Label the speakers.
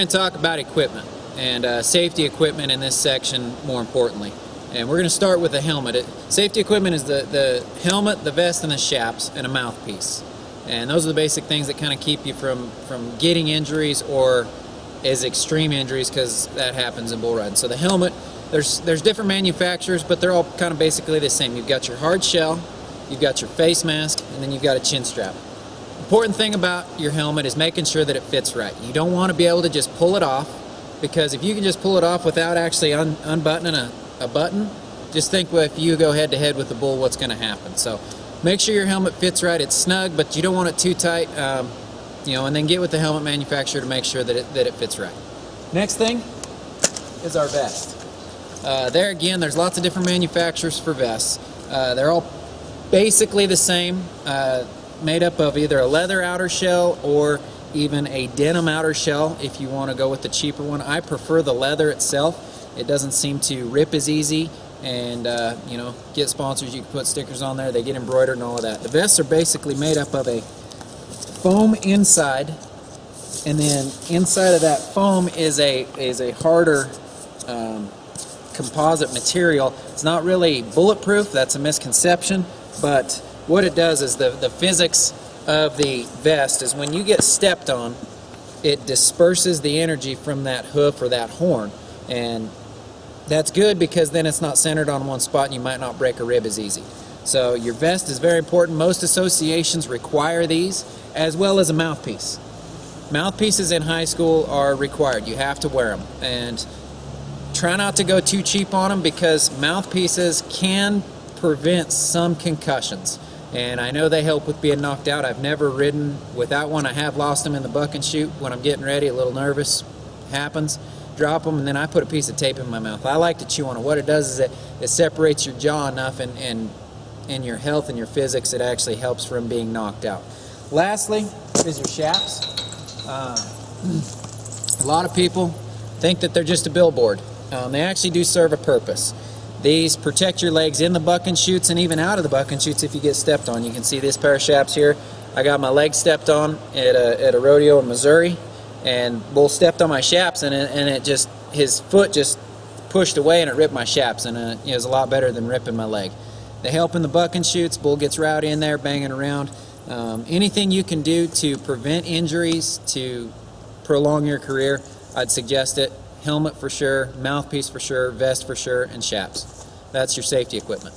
Speaker 1: going to talk about equipment and safety equipment in this section more importantly. And we're going to start with the helmet. Safety equipment is the helmet, the vest, and the chaps, and a mouthpiece. And those are the basic things that kind of keep you from getting injuries or as extreme injuries, because that happens in bull riding. So the helmet, there's different manufacturers, but they're all kind of basically the same. You've got your hard shell, you've got your face mask, and then you've got a chin strap. Important thing about your helmet is making sure that it fits right. You don't want to be able to just pull it off, because if you can just pull it off without actually unbuttoning a button, just think, well, if you go head to head with the bull, what's going to happen. So make sure your helmet fits right. It's snug, but you don't want it too tight. And then get with the helmet manufacturer to make sure that it fits right. Next thing is our vest. There again, there's lots of different manufacturers for vests. They're all basically the same, made up of either a leather outer shell or even a denim outer shell if you want to go with the cheaper one. I prefer the leather itself. It doesn't seem to rip as easy, and get sponsors, you can put stickers on there, they get embroidered and all of that. The vests are basically made up of a foam inside, and then inside of that foam is a harder composite material. It's not really bulletproof, that's a misconception, but what it does is the physics of the vest is when you get stepped on, it disperses the energy from that hoof or that horn, and that's good because then it's not centered on one spot and you might not break a rib as easy. So your vest is very important. Most associations require these, as well as a mouthpiece. Mouthpieces in high school are required. You have to wear them, and try not to go too cheap on them, because mouthpieces can prevent some concussions, and I know they help with being knocked out. I've never ridden without one. I have lost them in the buck and shoot when I'm getting ready, a little nervous, happens, drop them, and then I put a piece of tape in my mouth. I like to chew on it. What it does is it separates your jaw enough, and in your health and your physics, it actually helps from being knocked out. Lastly is your chaps. A lot of people think that they're just a billboard. They actually do serve a purpose. These protect your legs in the buck and shoots and even out of the buck and shoots if you get stepped on. You can see this pair of chaps here. I got my leg stepped on at a rodeo in Missouri, and bull stepped on my chaps, and his foot just pushed away and it ripped my chaps, and it was a lot better than ripping my leg. They help in the buck and shoots. Bull gets rowdy in there, banging around. Anything you can do to prevent injuries, to prolong your career, I'd suggest it. Helmet for sure, mouthpiece for sure, vest for sure, and chaps. That's your safety equipment.